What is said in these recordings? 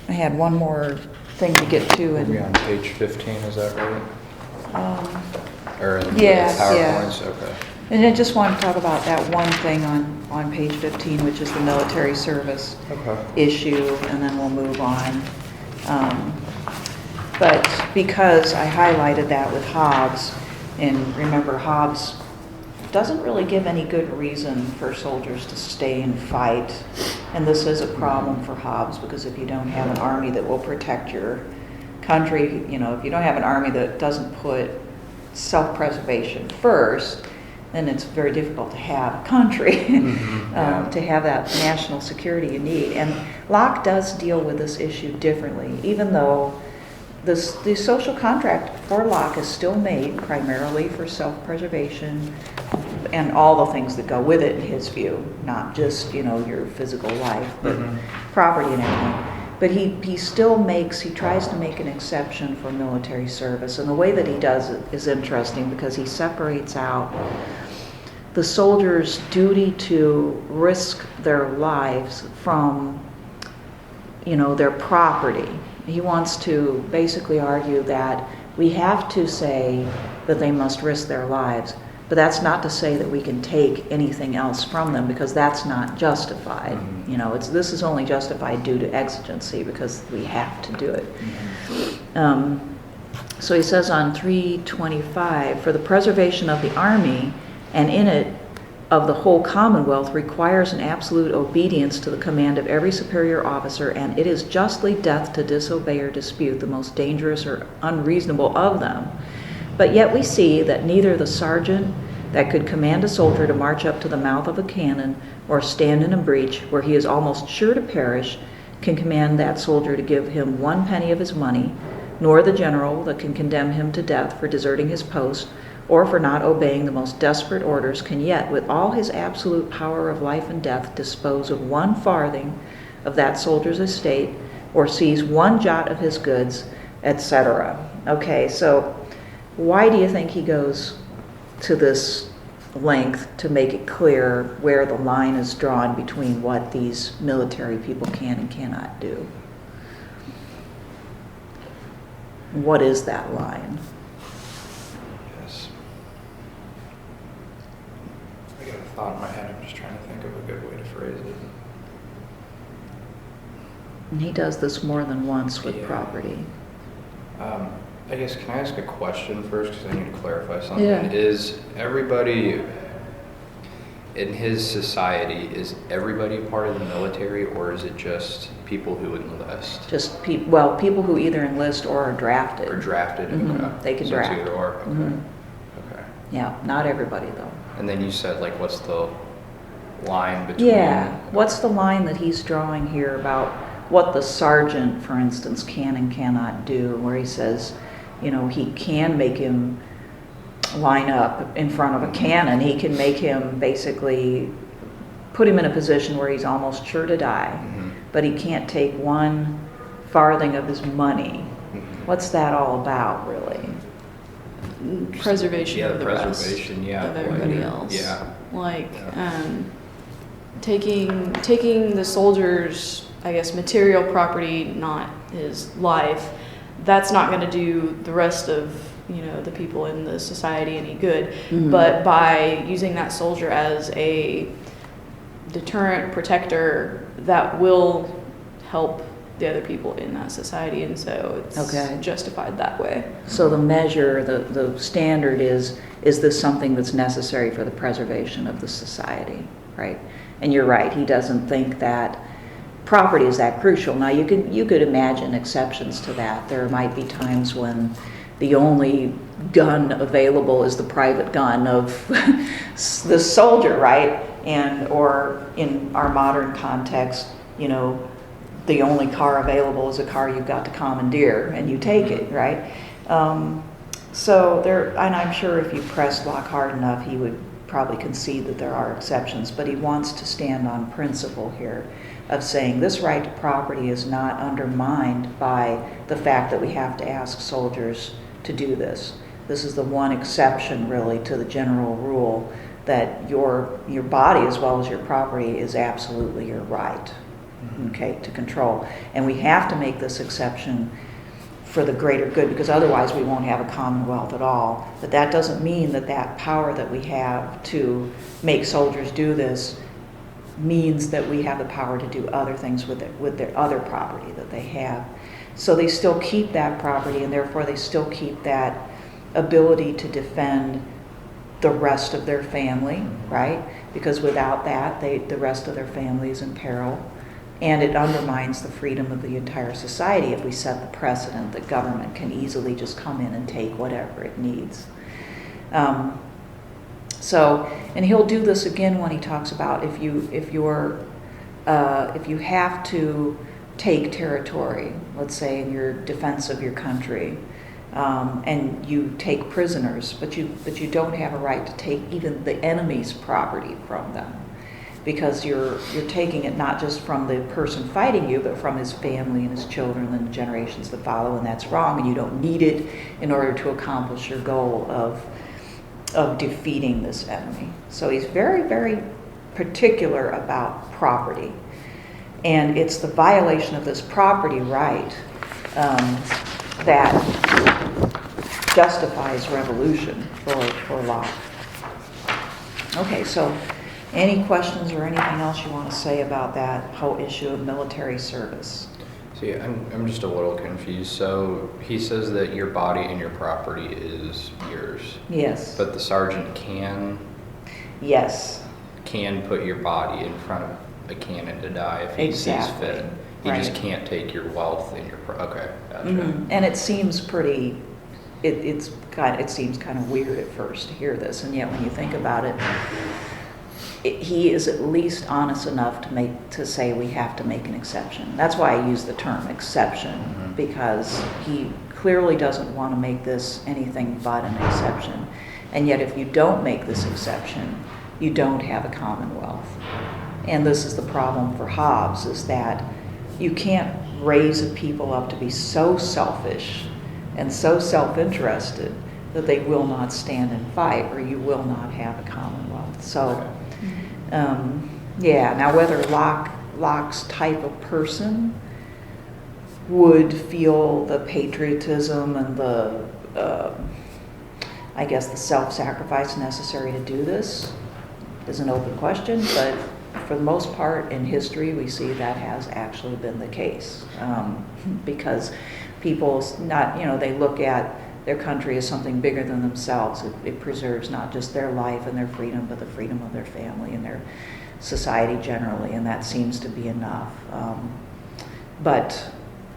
I had one more thing to get to. We'll be on page 15, is that right? Or in Yes, the PowerPoints? yeah. Okay. And I just want to talk about that one thing on page 15, which is the military service issue, and then we'll move on. But because I highlighted that with Hobbes, and remember Hobbes doesn't really give any good reason for soldiers to stay and fight. And this is a problem for Hobbes, because if you don't have an army that will protect your country, you know, if you don't have an army that doesn't put self-preservation first, then it's very difficult to have a country, to have that national security you need. And Locke does deal with this issue differently, even though the social contract for Locke is still made primarily for self-preservation and all the things that go with it in his view, not just, you know, your physical life, but property and everything. But he tries to make an exception for military service. And the way that he does it is interesting, because he separates out the soldiers' duty to risk their lives from, you know, their property. He wants to basically argue that we have to say that they must risk their lives, but that's not to say that we can take anything else from them, because that's not justified. You know, this is only justified due to exigency, because we have to do it. So he says on 325, for the preservation of the army and in it of the whole Commonwealth requires an absolute obedience to the command of every superior officer, and it is justly death to disobey or dispute the most dangerous or unreasonable of them. But yet we see that neither the sergeant that could command a soldier to march up to the mouth of a cannon or stand in a breach where he is almost sure to perish can command that soldier to give him 1 penny of his money, nor the general that can condemn him to death for deserting his post or for not obeying the most desperate orders can yet, with all his absolute power of life and death, dispose of 1 farthing of that soldier's estate or seize 1 jot of his goods, etc. Okay, so why do you think he goes to this length to make it clear where the line is drawn between what these military people can and cannot do? What is that line? Yes. I got a thought in my head. I'm just trying to think of a good way to phrase it. And he does this more than once with property. I guess, can I ask a question first, because I need to clarify something? Yeah. Is everybody in his society, is everybody a part of the military, or is it just people who enlist? Just people who either enlist or are drafted. Or drafted, okay. They can So draft. it's either or, okay. Okay. Yeah, not everybody though. And then you said, like, what's the line between? Yeah, what's the line that he's drawing here about what the sergeant, for instance, can and cannot do, where he says, you know, he can make him line up in front of a cannon. He can make him basically put him in a position where he's almost sure to die, but he can't take 1 farthing of his money. What's that all about, really? Preservation of the preservation, rest of everybody else. Yeah. Like taking the soldier's, I guess, material property, not his life. That's not going to do the rest of, you know, the people in the society any good. But by using that soldier as a deterrent protector, that will help the other people in that society, and so it's justified that way. So the measure, the standard is this something that's necessary for the preservation of the society, right? And you're right, he doesn't think that property is that crucial. Now you could imagine exceptions to that. There might be times when the only gun available is the private gun of the soldier, right? Or in our modern context, you know, the only car available is a car you've got to commandeer, and you take it, right? So there, and I'm sure if you press Locke hard enough, he would probably concede that there are exceptions, but he wants to stand on principle here of saying this right to property is not undermined by the fact that we have to ask soldiers to do this. This is the one exception, really, to the general rule that your body as well as your property is absolutely your right. okay, to control. And we have to make this exception for the greater good, because otherwise we won't have a commonwealth at all. But that doesn't mean that that power that we have to make soldiers do this means that we have the power to do other things with their other property that they have. So they still keep that property, and therefore they still keep that ability to defend the rest of their family, right? Because without that, the rest of their family is in peril. And it undermines the freedom of the entire society if we set the precedent that government can easily just come in and take whatever it needs. And he'll do this again when he talks about if you have to take territory, let's say in your defense of your country, and you take prisoners, but you don't have a right to take even the enemy's property from them, because you're taking it not just from the person fighting you, but from his family and his children and the generations that follow, and that's wrong, and you don't need it in order to accomplish your goal of defeating this enemy. So he's very, very particular about property. And it's the violation of this property right that justifies revolution for Locke. Okay, so any questions or anything else you want to say about that whole issue of military service? See, I'm just a little confused. So he says that your body and your property is yours. Yes. But the sergeant can Yes. put your body in front of a cannon to die if he sees fit. He just can't take your wealth and your okay. Gotcha. Mm-hmm. And it seems pretty. It seems kind of weird at first to hear this, and yet when you think about it, he is at least honest enough to say we have to make an exception. That's why I use the term exception, because he clearly doesn't want to make this anything but an exception. And yet if you don't make this exception, you don't have a commonwealth. And this is the problem for Hobbes, is that you can't raise a people up to be so selfish and so self-interested that they will not stand and fight, or you will not have a commonwealth. So now whether Locke's type of person would feel the patriotism and the self-sacrifice necessary to do this is an open question, but for the most part in history we see that has actually been the case, because people they look at their country as something bigger than themselves. It preserves not just their life and their freedom, but the freedom of their family and their society generally, and that seems to be enough. But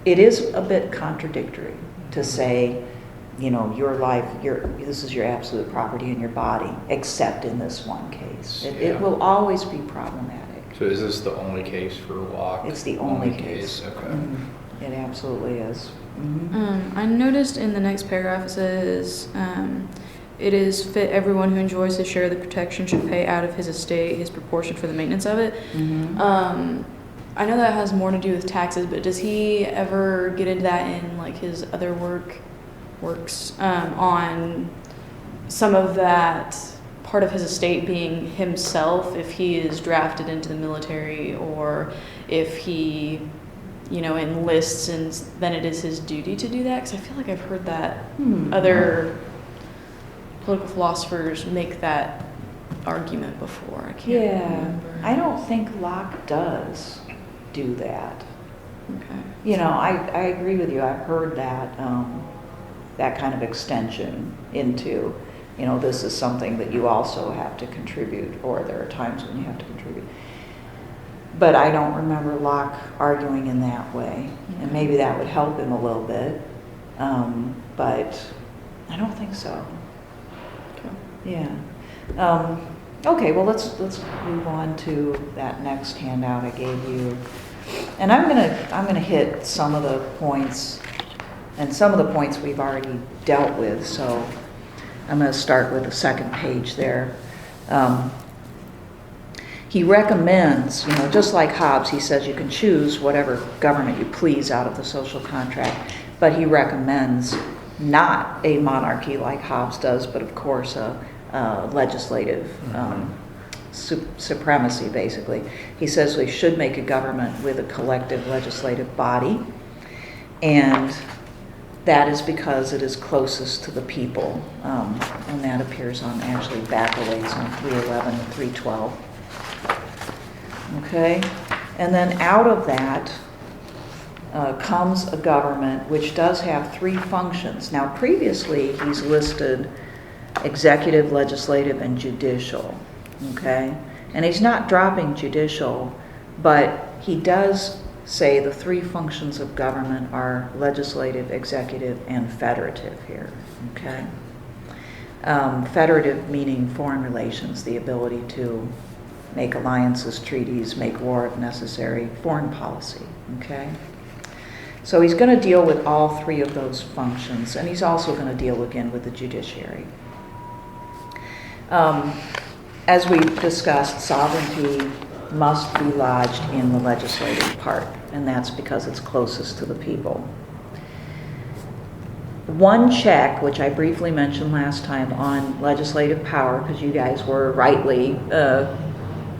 it is a bit contradictory to say, your life, this is your absolute property and your body, except in this one case. It will always be problematic. So is this the only case for Locke? It's the only case. Okay. Mm-hmm. It absolutely is. Mm-hmm. I noticed in the next paragraph it says, it is fit everyone who enjoys his share of the protection should pay out of his estate his proportion for the maintenance of it. Mm-hmm. I know that has more to do with taxes, but does he ever get into that in like his other works on some of that part of his estate being himself if he is drafted into the military, or if he enlists and then it is his duty to do that? Because I feel like I've heard that other political philosophers make that argument before. I can't remember. I don't think Locke does do that. Okay. I agree with you. I've heard that that kind of extension into, this is something that you also have to contribute, or there are times when you have to contribute. But I don't remember Locke arguing in that way. And maybe that would help him a little bit. But I don't think so. Okay. Yeah. Okay, well let's move on to that next handout I gave you. And I'm gonna hit some of the points, and some of the points we've already dealt with, so I'm gonna start with the second page there. He recommends, just like Hobbes, he says you can choose whatever government you please out of the social contract, but he recommends not a monarchy like Hobbes does, but of course a legislative supremacy, basically. He says we should make a government with a collective legislative body, and that is because it is closest to the people, and that appears on actually back-a-ways on 311 and 312. Okay, and then out of that comes a government which does have three functions. Now, previously he's listed executive, legislative, and judicial. Okay, and he's not dropping judicial, but he does say the three functions of government are legislative, executive, and federative here. Okay, federative meaning foreign relations, the ability to make alliances, treaties, make war if necessary, foreign policy. Okay, so he's going to deal with all three of those functions, and he's also going to deal again with the judiciary. As we discussed, sovereignty must be lodged in the legislative part, and that's because it's closest to the people. One check, which I briefly mentioned last time on legislative power, because you guys were rightly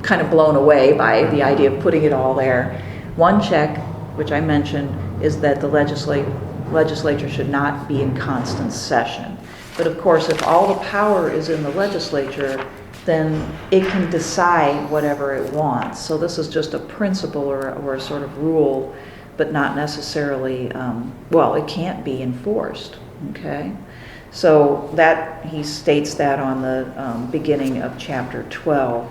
kind of blown away by the idea of putting it all there. One check, which I mentioned, is that the legislature should not be in constant session. But of course, if all the power is in the legislature, then it can decide whatever it wants. So this is just a principle or a sort of rule, but not necessarily, it can't be enforced, okay? So that, he states that on the beginning of chapter 12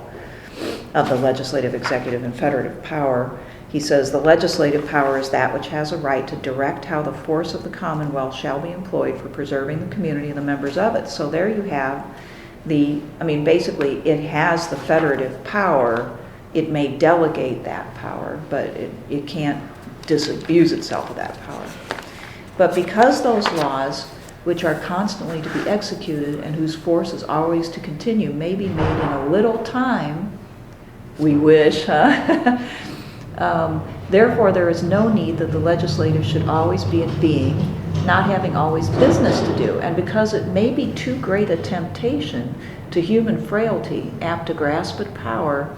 of the legislative, executive, and federative power. He says, the legislative power is that which has a right to direct how the force of the Commonwealth shall be employed for preserving the community and the members of it. So there you have basically it has the federative power. It may delegate that power, but it can't disabuse itself of that power. But because those laws, which are constantly to be executed and whose force is always to continue, may be made in a little time, we wish, therefore, there is no need that the legislative should always be at being, not having always business to do. And because it may be too great a temptation to human frailty, apt to grasp at power,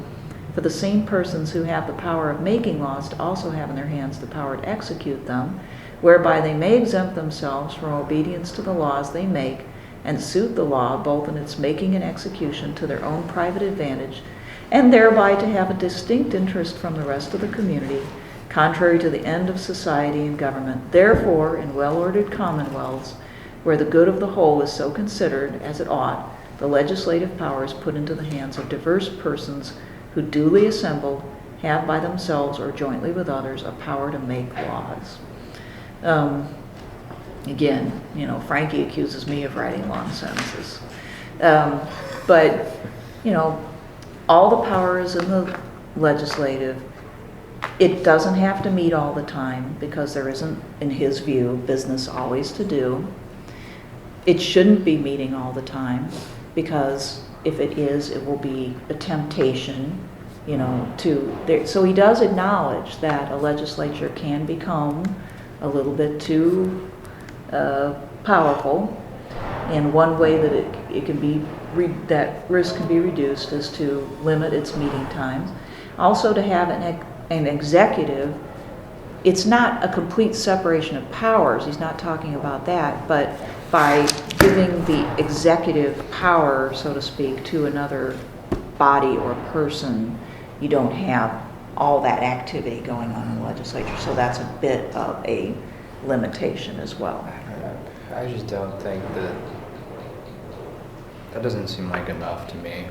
for the same persons who have the power of making laws to also have in their hands the power to execute them, whereby they may exempt themselves from obedience to the laws they make, and suit the law both in its making and execution to their own private advantage, and thereby to have a distinct interest from the rest of the community, contrary to the end of society and government. Therefore, in well-ordered commonwealths, where the good of the whole is so considered as it ought, the legislative power is put into the hands of diverse persons who, duly assembled, have by themselves or jointly with others a power to make laws. Again, Frankie accuses me of writing long sentences. But all the power is in the legislative. It doesn't have to meet all the time because there isn't, in his view, business always to do. It shouldn't be meeting all the time because if it is, it will be a temptation, so he does acknowledge that a legislature can become a little bit too powerful, and one way that it can be that risk can be reduced is to limit its meeting times. Also, to have an executive, it's not a complete separation of powers. He's not talking about that, but by giving the executive power, so to speak, to another body or person, you don't have all that activity going on in the legislature. So that's a bit of a limitation as well. I just don't think that doesn't seem like enough to me.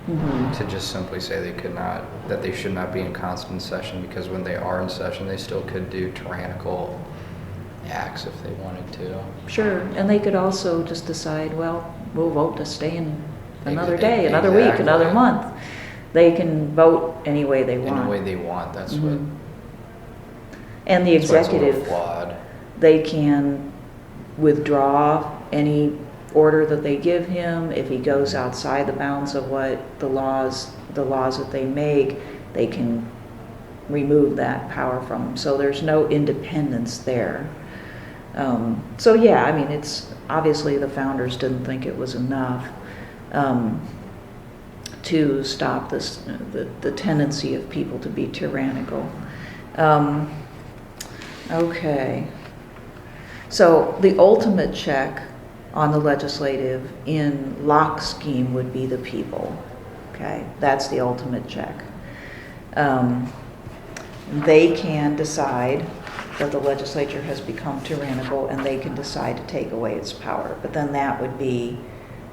Mm-hmm. To just simply say that they should not be in constant session, because when they are in session, they still could do tyrannical acts if they wanted to. Sure, and they could also just decide, well, we'll vote to stay in another day, another week, another month. They can vote any way they want. Any way they want, that's mm-hmm. And the executive, flawed. They can withdraw any order that they give him. If he goes outside the bounds of what the laws that they make, they can remove that power from him. So there's no independence there. It's obviously the founders didn't think it was enough to stop this, the tendency of people to be tyrannical. Okay. So the ultimate check on the legislative in Locke's scheme would be the people. Okay, that's the ultimate check. They can decide that the legislature has become tyrannical, and they can decide to take away its power. But then that would be,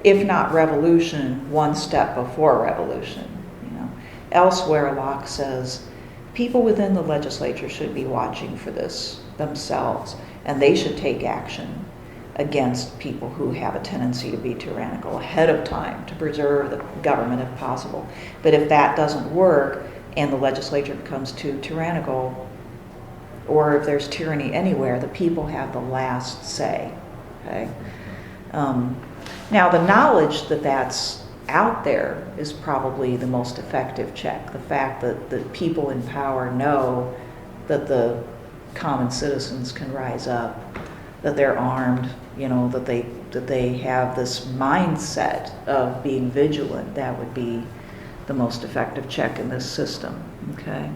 if not revolution, one step before revolution. You know, elsewhere Locke says people within the legislature should be watching for this themselves, and they should take action against people who have a tendency to be tyrannical ahead of time to preserve the government if possible. But if that doesn't work and the legislature becomes too tyrannical, or if there's tyranny anywhere, the people have the last say. Okay. Now the knowledge that that's out there is probably the most effective check. The fact that the people in power know that the common citizens can rise up, that they're armed, you know, that they have this mindset of being vigilant. That would be the most effective check in this system. Okay.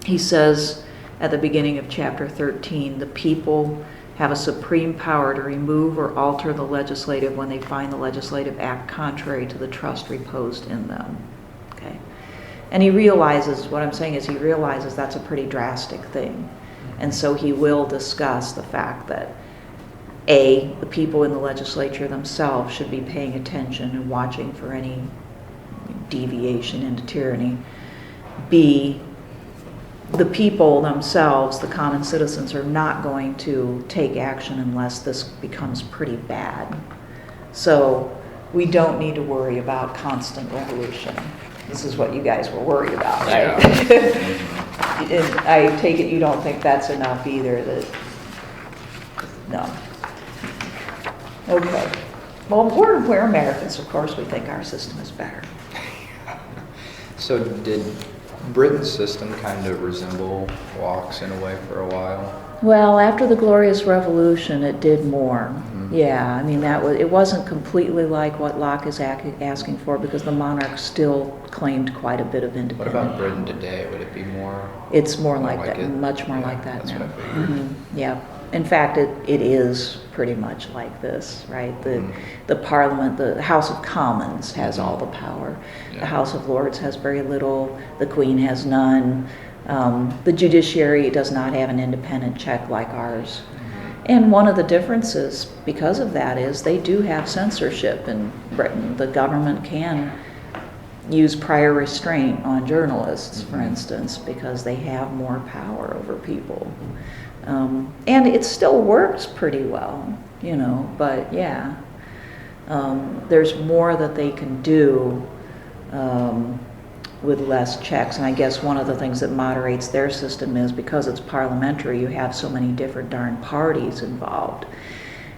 He says at the beginning of chapter 13, the people have a supreme power to remove or alter the legislative when they find the legislative act contrary to the trust reposed in them. Okay. And he realizes, what I'm saying is he realizes that's a pretty drastic thing. And so he will discuss the fact that A, the people in the legislature themselves should be paying attention and watching for any deviation into tyranny. B, the people themselves, the common citizens, are not going to take action unless this becomes pretty bad. So we don't need to worry about constant revolution. This is what you guys were worried about, right? Yeah. And I take it you don't think that's enough either. No. Okay. Well, we're Americans, of course. We think our system is better. So did Britain's system kind of resemble Locke's in a way for a while? Well, after the Glorious Revolution, it did more. Mm-hmm. Yeah, I mean, it wasn't completely like what Locke is asking for, because the monarch still claimed quite a bit of independence. What about Britain today? Would it be more? It's more like like that, it? much more Yeah, like that that's now. what I figured. Mm-hmm. Yeah. In fact, it is pretty much like this, right? The Parliament, the House of Commons has all the power. Yeah. The House of Lords has very little. The Queen has none. The judiciary does not have an independent check like ours. And one of the differences because of that is they do have censorship in Britain. The government can use prior restraint on journalists, for instance, because they have more power over people. And it still works pretty well, you know, but yeah, there's more that they can do with less checks. And I guess one of the things that moderates their system is because it's parliamentary, you have so many different darn parties involved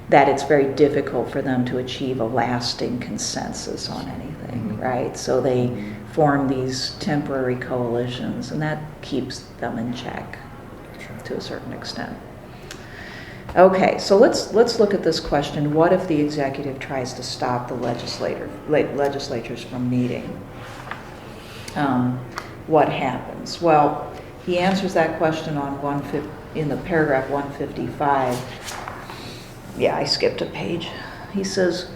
that it's very difficult for them to achieve a lasting consensus on anything, right? So they form these temporary coalitions, and that keeps them in check to a certain extent. Okay, so let's look at this question. What if the executive tries to stop the legislatures from meeting? What happens? Well, he answers that question on in the paragraph 155. Yeah, I skipped a page. He says,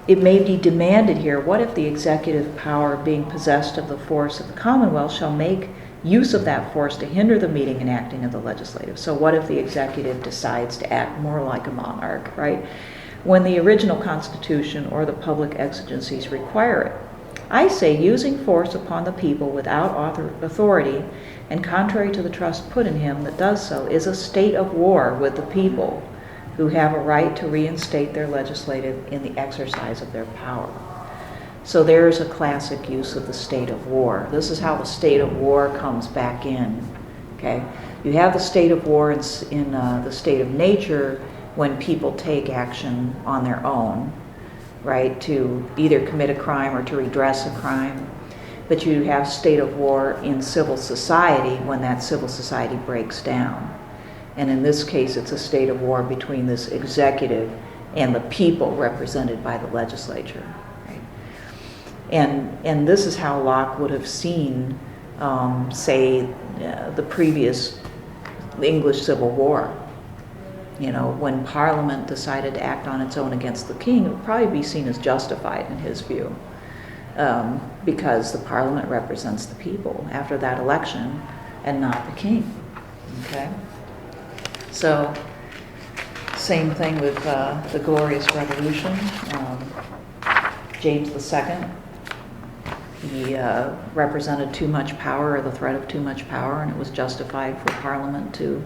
it may be demanded here, what if the executive power, being possessed of the force of the Commonwealth, shall make use of that force to hinder the meeting and acting of the legislative? So what if the executive decides to act more like a monarch, right? When the original Constitution or the public exigencies require it. I say using force upon the people without authority and contrary to the trust put in him that does so is a state of war with the people who have a right to reinstate their legislative in the exercise of their power. So there's a classic use of the state of war. This is how the state of war comes back in, okay? You have the state of war in the state of nature when people take action on their own, right, to either commit a crime or to redress a crime. But you have state of war in civil society when that civil society breaks down. And in this case, it's a state of war between this executive and the people represented by the legislature. Right? And this is how Locke would have seen, say, the previous English Civil War. You know, when Parliament decided to act on its own against the king, it would probably be seen as justified in his view, because the Parliament represents the people after that election and not the king. Okay? So, same thing with the Glorious Revolution. James II, he represented too much power, or the threat of too much power, and it was justified for Parliament to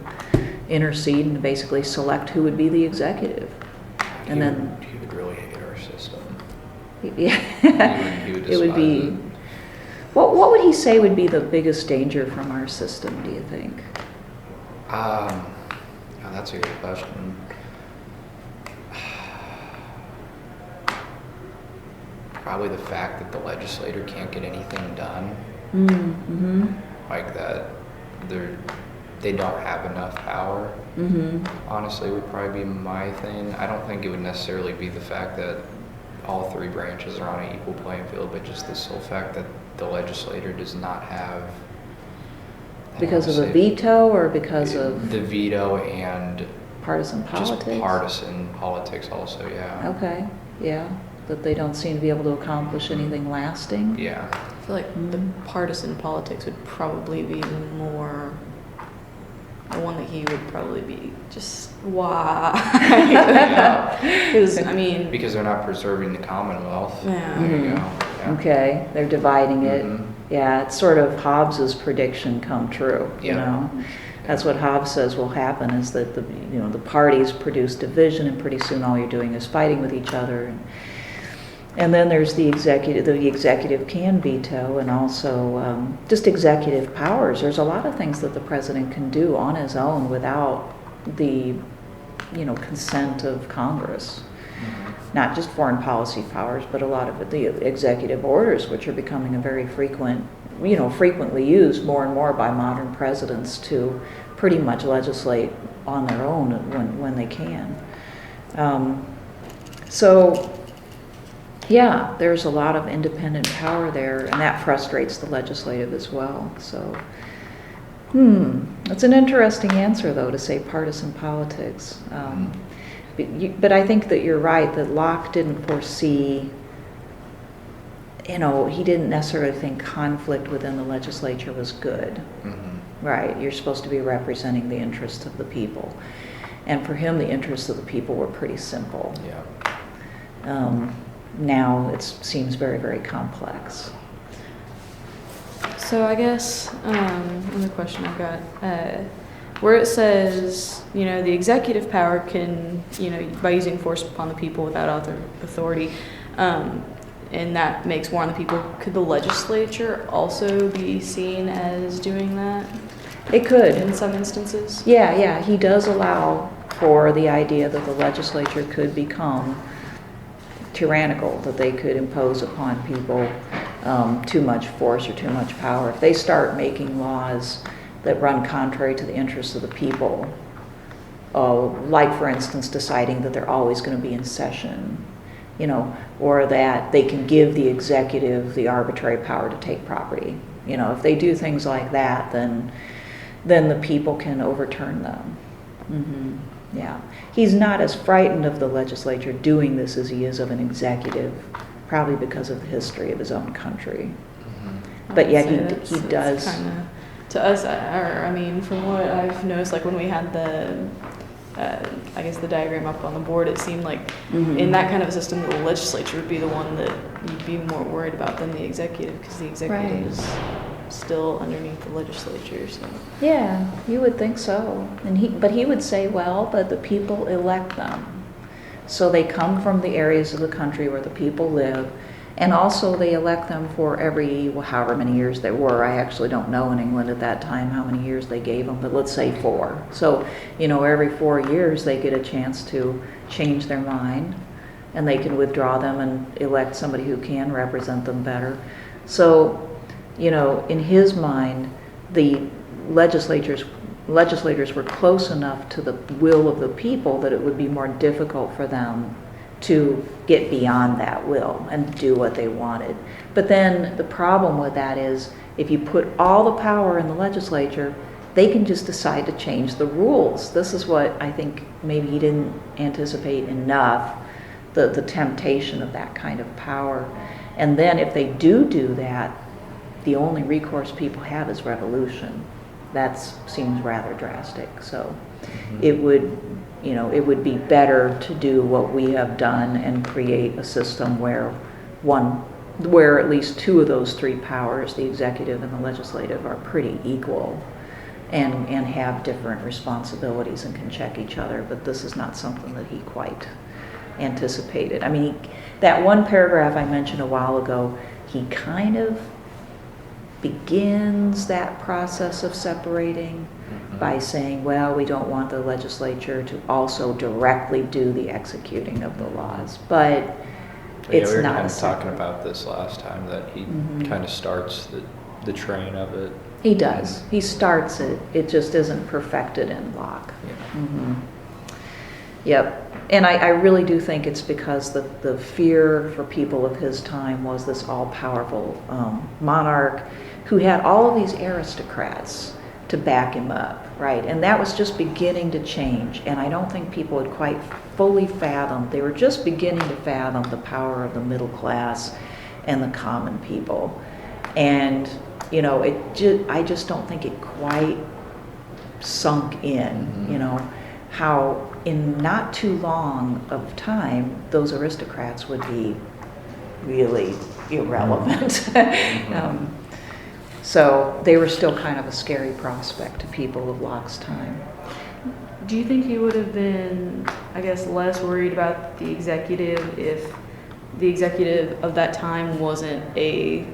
intercede and basically select who would be the executive. And then he would really hate our system. Yeah, He would it would be. despise it. What would he say would be the biggest danger from our system, do you think? Oh, that's a good question. Probably the fact that the legislator can't get anything done. Mm-hmm. Like that they don't have enough power. Mm-hmm. Honestly, would probably be my thing. I don't think it would necessarily be the fact that all three branches are on an equal playing field, but just the sole fact that the legislator does not have. Because of a veto, or because of the veto and partisan politics? just partisan politics also, yeah. Okay, yeah. That they don't seem to be able to accomplish anything lasting? Yeah. I feel like the partisan politics would probably be more the one that he would probably be just why. Because I mean, Because they're not preserving the Commonwealth. Yeah. There you go. Mhm. Yeah. Okay, they're dividing it. Mhm. Yeah, it's sort of Hobbes's prediction come true, you Yeah. know? That's what Hobbes says will happen, is that the parties produce division, and pretty soon all you're doing is fighting with each other. And then there's the executive. The executive can veto, and also just executive powers. There's a lot of things that the president can do on his own without the, consent of Congress. Mhm. Not just foreign policy powers, but a lot of the executive orders, which are becoming a very frequently used more and more by modern presidents to pretty much legislate on their own when they can. So, yeah, there's a lot of independent power there, and that frustrates the legislative as well. So, it's an interesting answer, though, to say partisan politics. But I think that you're right, that Locke didn't foresee, he didn't necessarily think conflict within the legislature was good. Mhm. Right, you're supposed to be representing the interests of the people. And for him, the interests of the people were pretty simple. Yeah. Now it seems very, very complex. so I guess another question I've got, where it says, the executive power can, by using force upon the people without authority, and that makes war on the people. Could the legislature also be seen as doing that It could. in some instances? Yeah, he does allow for the idea that the legislature could become tyrannical, that they could impose upon people too much force or too much power. If they start making laws that run contrary to the interests of the people, like, for instance, deciding that they're always going to be in session, or that they can give the executive the arbitrary power to take property. If they do things like that, then the people can overturn them. Mm-hmm. Yeah. He's not as frightened of the legislature doing this as he is of an executive, probably because of the history of his own country. Mhm. But yet I'd say he does. Kinda, to us, from what I've noticed, like when we had the diagram up on the board, it seemed like Mhm. in that kind of a system, the legislature would be the one that you'd be more worried about than the executive, because the executive Right. is still underneath the legislature. So. Yeah, you would think so. But he would say, well, but the people elect them. So they come from the areas of the country where the people live, and also they elect them for however many years they were. I actually don't know in England at that time how many years they gave them, but let's say 4. So, every 4 years they get a chance to change their mind, and they can withdraw them and elect somebody who can represent them better. So, in his mind, the legislators were close enough to the will of the people that it would be more difficult for them to get beyond that will and do what they wanted. But then the problem with that is if you put all the power in the legislature, they can just decide to change the rules. This is what I think maybe he didn't anticipate enough, the temptation of that kind of power. And then if they do that, the only recourse people have is revolution. That seems rather drastic. So it would be better to do what we have done and create a system where at least two of those three powers, the executive and the legislative, are pretty equal and have different responsibilities and can check each other. But this is not something that he quite anticipated. I mean, that one paragraph I mentioned a while ago, he kind of begins that process of separating by saying, well, we don't want the legislature to also directly do the executing of the laws. But it's we were not kind a of separate. talking about this last time, that he kind of starts the train of it. He does. He starts it. It just isn't perfected in Locke. Yeah. Yep. And I really do think it's because the fear for people of his time was this all-powerful monarch who had all of these aristocrats to back him up, right? And that was just beginning to change. And I don't think people had quite fully fathomed. They were just beginning to fathom the power of the middle class and the common people. And, I just don't think it quite sunk in, how in not too long of time, those aristocrats would be really irrelevant. So they were still kind of a scary prospect to people of Locke's time. Do you think he would have been, I guess, less worried about the executive if the executive of that time wasn't that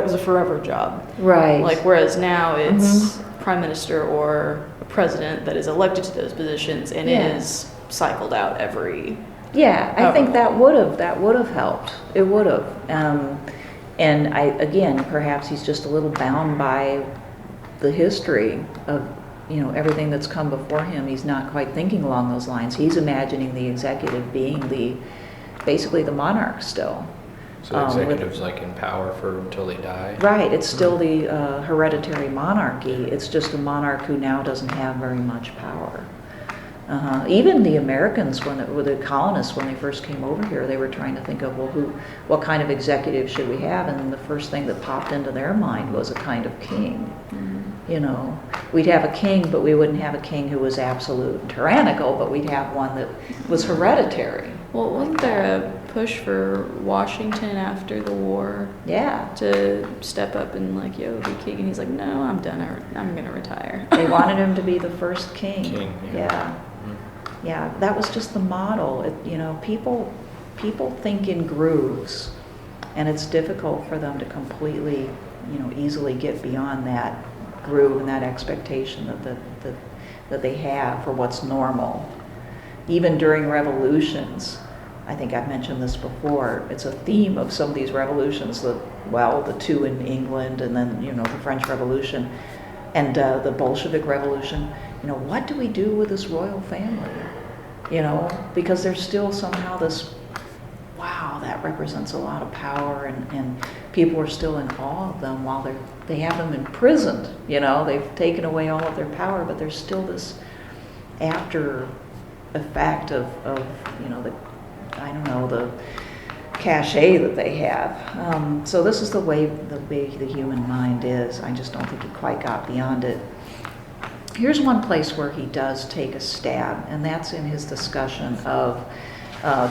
was a forever job? Right. Like, whereas now it's prime minister or a president that is elected to those positions and is cycled out every. Yeah, I think that would have helped. It would have. And again, perhaps he's just a little bound by the history of, everything that's come before him. He's not quite thinking along those lines. He's imagining the executive being basically the monarch still. So the executive's like in power until they die? Right, it's still the hereditary monarchy. It's just a monarch who now doesn't have very much power. Even the Americans, the colonists, when they first came over here, they were trying to think of, what kind of executive should we have? And then the first thing that popped into their mind was a kind of king. We'd have a king, but we wouldn't have a king who was absolute and tyrannical, but we'd have one that was hereditary. Well, wasn't there a push for Washington after the war? Yeah. To step up and be king, and he's like, no, I'm done. I'm gonna retire. They wanted him to be the first king. Yeah. Yeah, that was just the model. People think in grooves, and it's difficult for them to completely, easily get beyond that groove and that expectation that they have for what's normal. Even during revolutions, I think I've mentioned this before, it's a theme of some of these revolutions, the two in England, and then, the French Revolution, and the Bolshevik Revolution. What do we do with this royal family? Because there's still somehow this, wow, that represents a lot of power, and people are still in awe of them while they have them imprisoned. They've taken away all of their power, but there's still this after effect of the cachet that they have. So this is the way the human mind is. I just don't think he quite got beyond it. Here's one place where he does take a stab, and that's in his discussion of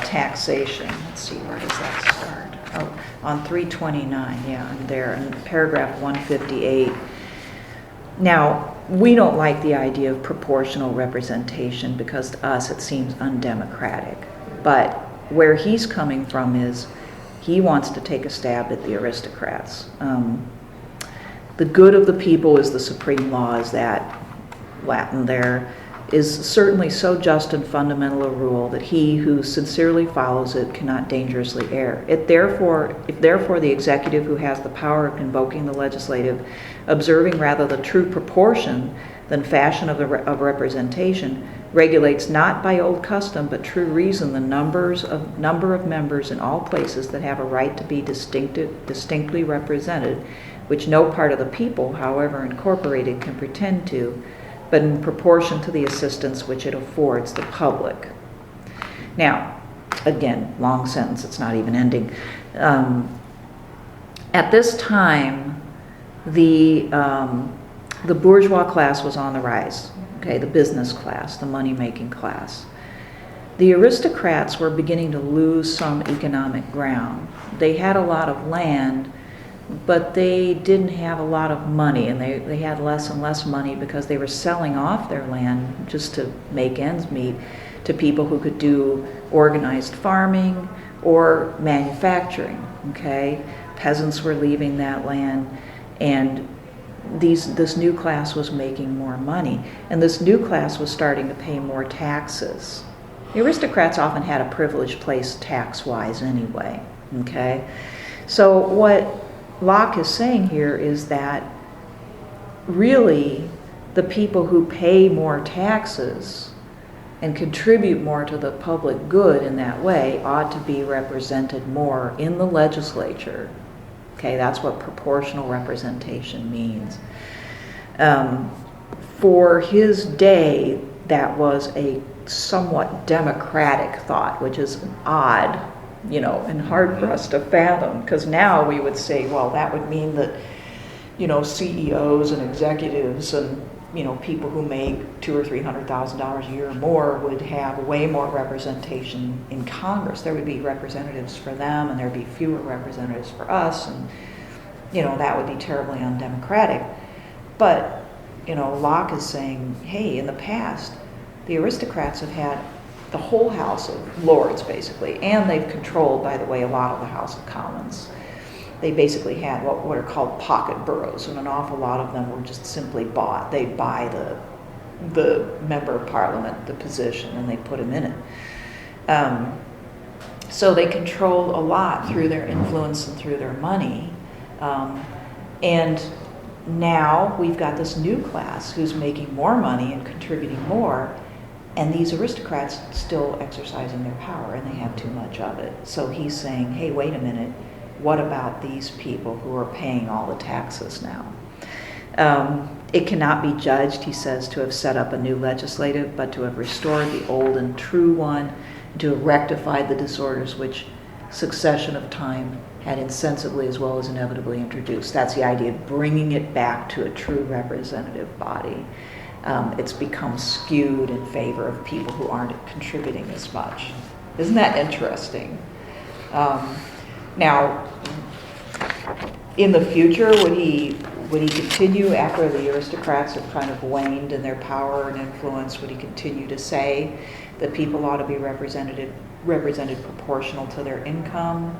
taxation. Let's see, where does that start? On 329, I'm there, in paragraph 158. Now, we don't like the idea of proportional representation because to us it seems undemocratic. But where he's coming from is he wants to take a stab at the aristocrats. The good of the people is the supreme law, is that Latin there, is certainly so just and fundamental a rule that he who sincerely follows it cannot dangerously err. If therefore the executive who has the power of convoking the legislative, observing rather the true proportion than fashion of representation, regulates not by old custom but true reason the number of members in all places that have a right to be distinctly represented, which no part of the people, however incorporated, can pretend to, but in proportion to the assistance which it affords the public. Now, again, long sentence, it's not even ending. At this time, the bourgeois class was on the rise, okay, the business class, the money-making class. The aristocrats were beginning to lose some economic ground. They had a lot of land, but they didn't have a lot of money, and they had less and less money because they were selling off their land just to make ends meet to people who could do organized farming or manufacturing, okay? Peasants were leaving that land, and this new class was making more money, and this new class was starting to pay more taxes. The aristocrats often had a privileged place tax-wise anyway, okay? So what Locke is saying here is that really the people who pay more taxes and contribute more to the public good in that way ought to be represented more in the legislature. Okay, that's what proportional representation means. For his day, that was a somewhat democratic thought, which is odd, and hard for us to fathom, because now we would say, well, that would mean that, CEOs and executives and, people who make $200,000 or $300,000 a year or more would have way more representation in Congress. There would be representatives for them, and there'd be fewer representatives for us, and, that would be terribly undemocratic. But, Locke is saying, hey, in the past, the aristocrats have had the whole House of Lords, basically, and they've controlled, by the way, a lot of the House of Commons. They basically had what are called pocket boroughs, and an awful lot of them were just simply bought. They'd buy the member of parliament, the position, and they put him in it. So they controlled a lot through their influence and through their money. And now we've got this new class who's making more money and contributing more, and these aristocrats still exercising their power, and they have too much of it. So he's saying, hey, wait a minute, what about these people who are paying all the taxes now? It cannot be judged, he says, to have set up a new legislative, but to have restored the old and true one, and to have rectified the disorders which succession of time had insensibly as well as inevitably introduced. That's the idea of bringing it back to a true representative body. It's become skewed in favor of people who aren't contributing as much. Isn't that interesting? Now, in the future, would he continue after the aristocrats have kind of waned in their power and influence? Would he continue to say that people ought to be represented proportional to their income?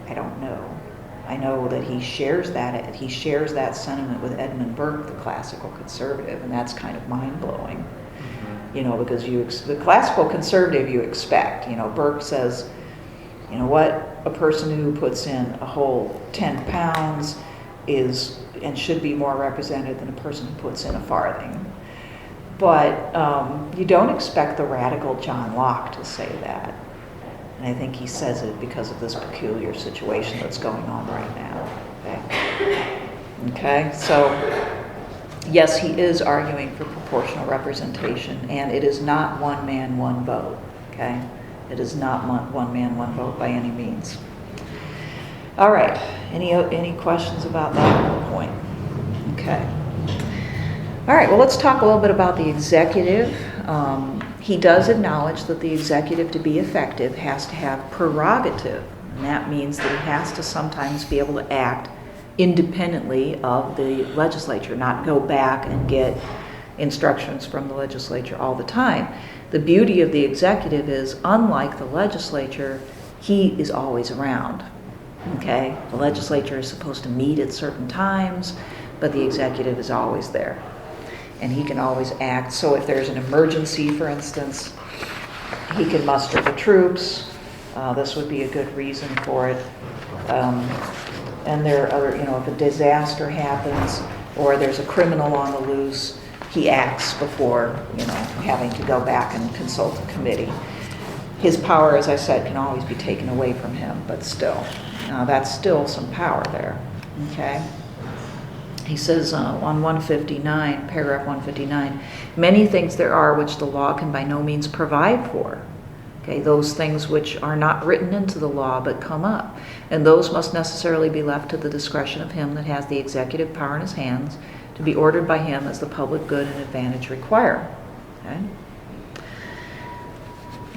I don't know. I know that he shares that sentiment with Edmund Burke, the classical conservative, and that's kind of mind-blowing. Because the classical conservative you expect. Burke says, a person who puts in a whole 10 pounds is and should be more represented than a person who puts in a farthing. But you don't expect the radical John Locke to say that. And I think he says it because of this peculiar situation that's going on right now. Okay, so yes, he is arguing for proportional representation, and it is not one man, one vote. Okay, it is not one man, one vote by any means. All right, any questions about that point? Okay. All right, well, let's talk a little bit about the executive. He does acknowledge that the executive, to be effective, has to have prerogative. And that means that he has to sometimes be able to act independently of the legislature, not go back and get instructions from the legislature all the time. The beauty of the executive is, unlike the legislature, he is always around. Okay? The legislature is supposed to meet at certain times, but the executive is always there. And he can always act. So if there's an emergency, for instance, he can muster the troops. This would be a good reason for it. And there are other, if a disaster happens or there's a criminal on the loose, he acts before, having to go back and consult a committee. His power, as I said, can always be taken away from him, but still, that's still some power there, okay? He says on 159, paragraph 159, many things there are which the law can by no means provide for. Okay, those things which are not written into the law but come up. And those must necessarily be left to the discretion of him that has the executive power in his hands to be ordered by him as the public good and advantage require. Okay?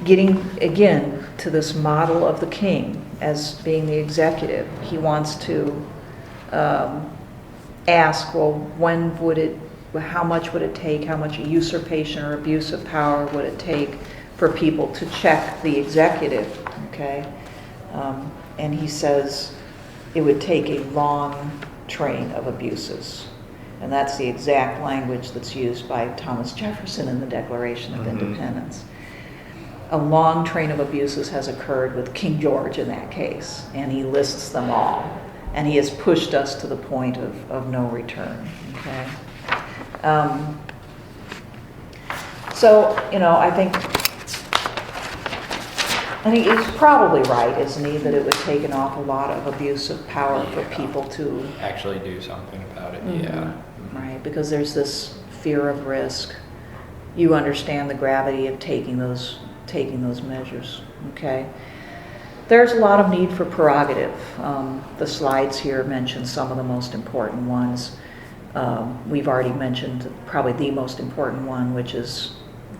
Getting, again, to this model of the king as being the executive, he wants to ask, well, how much would it take, how much usurpation or abuse of power would it take for people to check the executive, okay? And he says it would take a long train of abuses. And that's the exact language that's used by Thomas Jefferson in the Declaration of Independence. A long train of abuses has occurred with King George in that case, and he lists them all. And he has pushed us to the point of no return, okay? So, I think he's probably right, isn't he, that it would take an awful lot of abuse of power for people to actually do something about it. Right, because there's this fear of risk. You understand the gravity of taking those measures, okay? There's a lot of need for prerogative. The slides here mention some of the most important ones. We've already mentioned probably the most important one, which is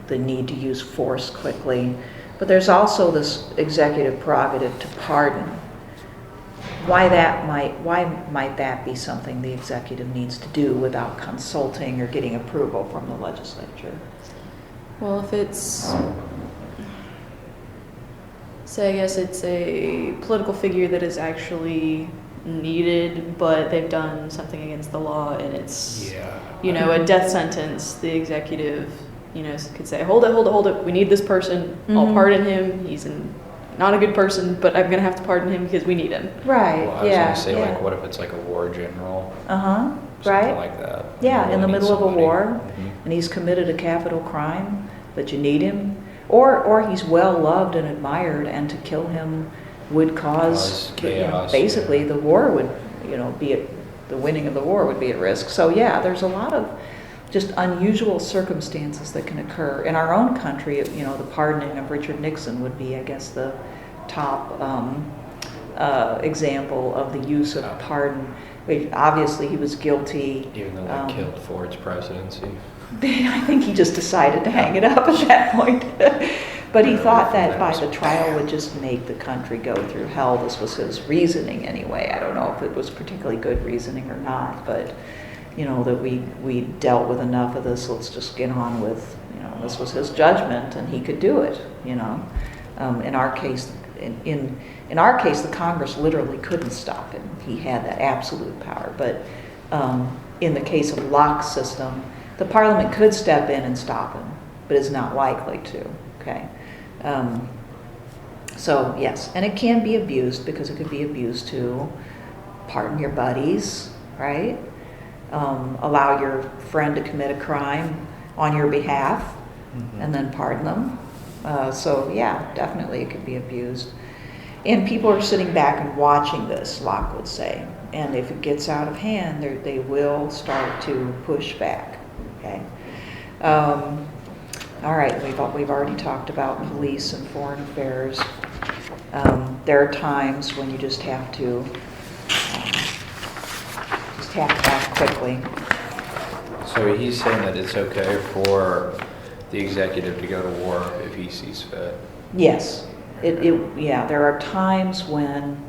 the need to use force quickly. But there's also this executive prerogative to pardon. Why might that be something the executive needs to do without consulting or getting approval from the legislature? Well, if it's, say, I guess it's a political figure that is actually needed, but they've done something against the law, and it's, a death sentence, the executive, could say, hold it, we need this person, I'll pardon him, he's not a good person, but I'm going to have to pardon him because we need him. Right, well, I was going to say, what if it's like a war general? Right. Something like that. Yeah, in the middle of a war, and he's committed a capital crime, but you need him. Or he's well loved and admired, and to kill him would cause chaos. Basically, the war would, the winning of the war would be at risk. So yeah, there's a lot of just unusual circumstances that can occur. In our own country, the pardoning of Richard Nixon would be, I guess, the top example of the use of pardon. Obviously, he was guilty. Even though that killed Ford's presidency. I think he just decided to hang it up at that point. But he thought that by the trial would just make the country go through hell. This was his reasoning anyway. I don't know if it was particularly good reasoning or not, but that we dealt with enough of this, let's just get on with, this was his judgment and he could do it, In our case, in our case, the Congress literally couldn't stop him. He had that absolute power. But in the case of Locke's system, the Parliament could step in and stop him, but is not likely to, okay? So yes, and it can be abused, because it could be abused to pardon your buddies, right? Allow your friend to commit a crime on your behalf and then pardon them. So yeah, definitely it could be abused. And people are sitting back and watching this, Locke would say. And if it gets out of hand, they will start to push back, okay? All right, we've already talked about police and foreign affairs. There are times when you just have to act quickly. So he's saying that it's okay for the executive to go to war if he sees fit. Yes, there are times when,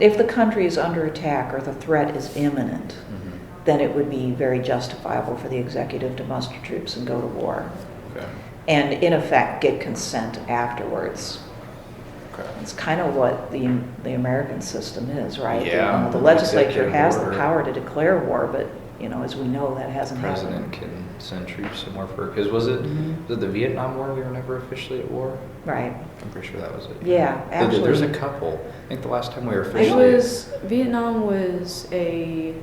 if the country is under attack or the threat is imminent, then it would be very justifiable for the executive to muster troops and go to war. Okay. And in effect get consent afterwards. Okay. It's kind of what the American system is, right? Yeah. The legislature Executive has order. the power to declare war, but as we know, that hasn't The president happened. can send troops somewhere because was it the Vietnam War? We were never officially at war. Right. I'm pretty sure that was it. Yeah, actually. There's a couple. I think the last time we were officially. Vietnam was a,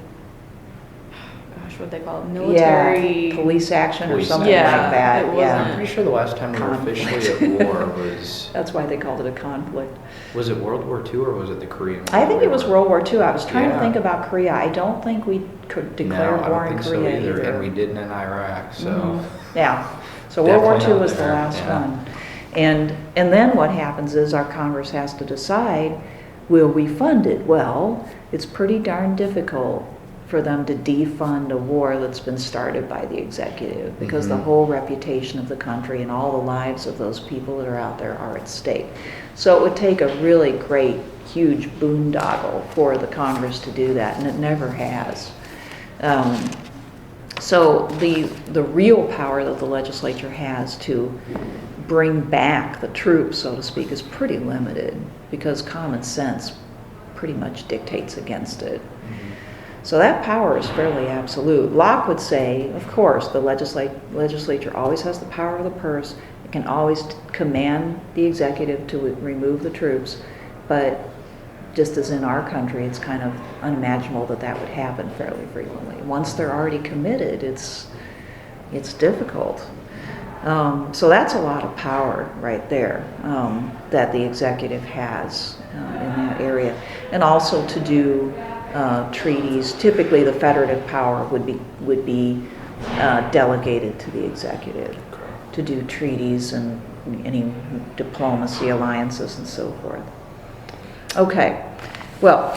what they call it, military. Yeah, police action or Police something action. like that. Yeah, it I'm Yeah, pretty sure the last time we were officially at war was that's why they called it a conflict. it World War II or was it the Korean War? I think it was World War II. I was trying to Yeah. think about Korea. I don't think we could declare No, I war don't in think Korea so either, either. and we didn't in Iraq. So Mhm. Yeah, so World War Definitely II not was the there, last yeah. one. And then what happens is our Congress has to decide, will we fund it? Well, it's pretty darn difficult for them to defund a war that's been started by the executive, because the Mhm. whole reputation of the country and all the lives of those people that are out there are at stake. So it would take a really great, huge boondoggle for the Congress to do that, and it never has. So the real power that the legislature has to bring back the troops, so to speak, is pretty limited, because common sense pretty much dictates against it. So that power is fairly absolute. Locke would say, of course, the legislature always has the power of the purse. It can always command the executive to remove the troops, but just as in our country, it's kind of unimaginable that that would happen fairly frequently. Once they're already committed, it's difficult. So that's a lot of power right there that the executive has in that area. And also to do treaties. Typically, the federative power would be delegated to the executive to do treaties and any diplomacy, alliances, and so forth. Okay, well,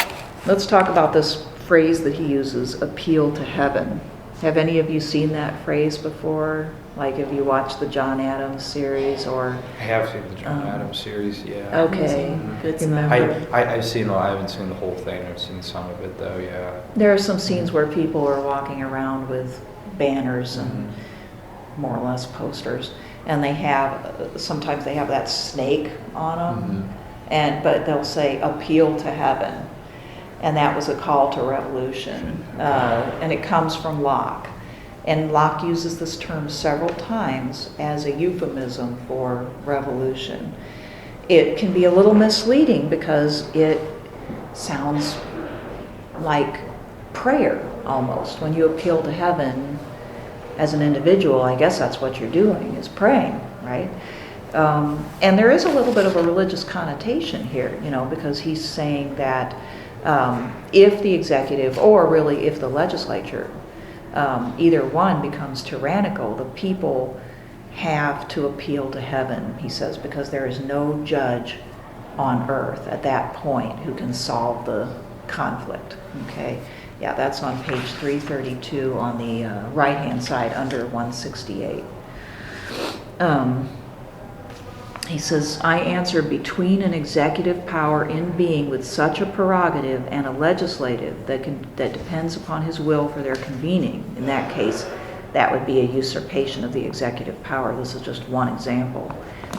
let's talk about this phrase that he uses, appeal to heaven. Have any of you seen that phrase before? Like, have you watched the John Adams series or? I have seen the John Adams series. Yeah. Okay. Bits Remember? I've seen. Well, I haven't seen the whole thing. I've seen some of it though. Yeah. There are some scenes where people are walking around with banners and more or less posters, and they have, sometimes they have that snake on them, but they'll say appeal to heaven, and that was a call to revolution, and it comes from Locke. And Locke uses this term several times as a euphemism for revolution. It can be a little misleading because it sounds like prayer almost. When you appeal to heaven as an individual, I guess that's what you're doing, is praying, right? And there is a little bit of a religious connotation here, because he's saying that if the executive, or really if the legislature, either one becomes tyrannical, the people have to appeal to heaven, he says, because there is no judge on earth at that point who can solve the conflict. Okay, yeah, that's on page 332 on the right-hand side under 168. He says, I answer, between an executive power in being with such a prerogative and a legislative that depends upon his will for their convening. In that case, that would be a usurpation of the executive power. This is just one example.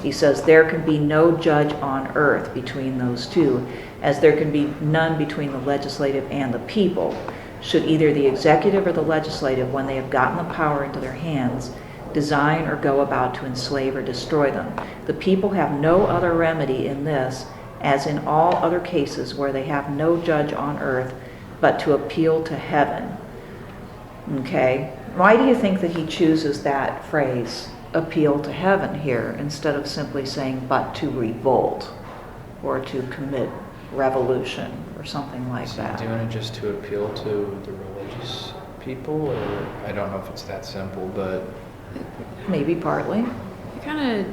He says, there can be no judge on earth between those two, as there can be none between the legislative and the people. Should either the executive or the legislative, when they have gotten the power into their hands, design or go about to enslave or destroy them. The people have no other remedy in this, as in all other cases where they have no judge on earth, but to appeal to heaven. Okay? Why do you think that he chooses that phrase, appeal to heaven, here, instead of simply saying, but to revolt, or to commit revolution, or something like Is he that? doing it just to appeal to the religious people, or I don't know if it's that simple, but Maybe partly. It kind of,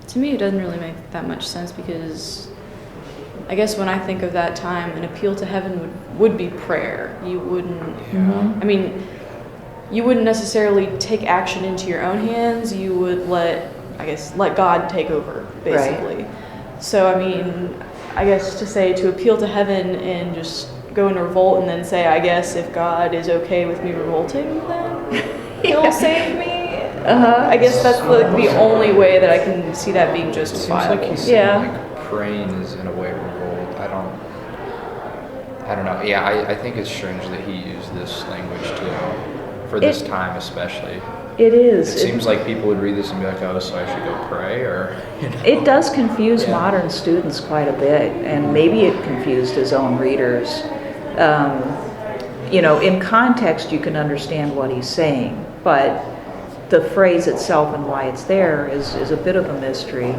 to me, it doesn't really make that much sense, because I guess when I think of that time, an appeal to heaven would be prayer. You wouldn't, Mhm. I mean, you wouldn't necessarily take action into your own hands. You would let God take over, basically. So, I mean, I guess to say to appeal to heaven and just go into revolt and then say, I guess if God is okay with me revolting, then he'll save me. I guess that's the only way that I can see that being it seems justifiable. like he's saying like praying is in a way revolt. I don't know. Yeah, I think it's strange that he used this language too, for this time especially. It is. It seems like people would read this and be like, oh, so I should go pray, or, It does confuse Yeah. modern students quite a bit, and maybe it confused his own readers. in context, you can understand what he's saying, but the phrase itself and why it's there is a bit of a mystery.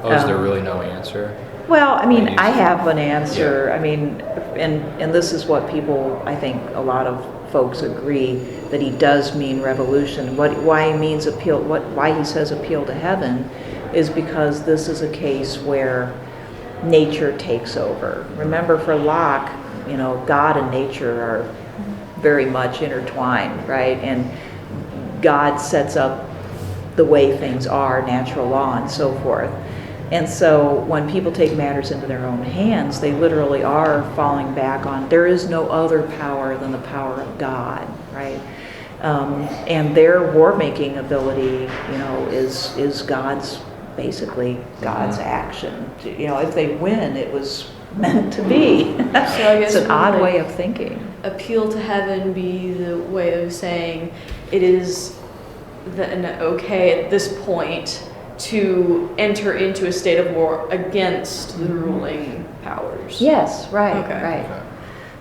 Oh, is there really no answer? Well, I mean, Maybe. I have an answer. Yeah. I mean, and this is what people, I think a lot of folks agree, that he does mean revolution. Why he means appeal, why he says appeal to heaven is because this is a case where nature takes over. Remember, for Locke, God and nature are very much intertwined, right? And God sets up the way things are, natural law and so forth. And so when people take matters into their own hands, they literally are falling back on, there is no other power than the power of God, right? And their war-making ability, is basically God's action. If they win, it was meant to be. So I guess It's an odd like way of thinking. appeal to heaven be the way of saying it is okay at this point to enter into a state of war against the ruling powers. Yes, right, Okay. right.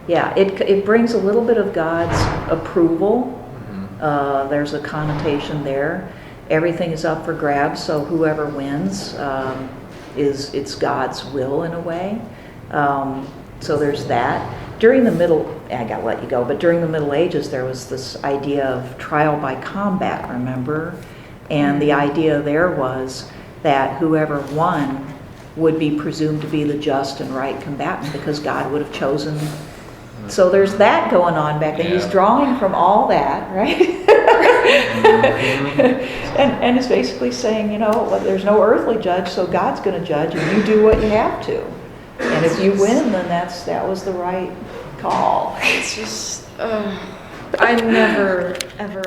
Yeah, it brings a little bit of God's approval. There's a connotation there. Everything is up for grabs, so whoever wins it's God's will in a way. So there's that. I gotta let you go, but during the Middle Ages there was this idea of trial by combat, remember? And the idea there was that whoever won would be presumed to be the just and right combatant because God would have chosen. So there's that going on back then. Yeah. He's drawing from all that, right? and it's basically saying, well, there's no earthly judge, so God's going to judge, and you do what you have to. And if you win, then that was the right call. It's just, I never, ever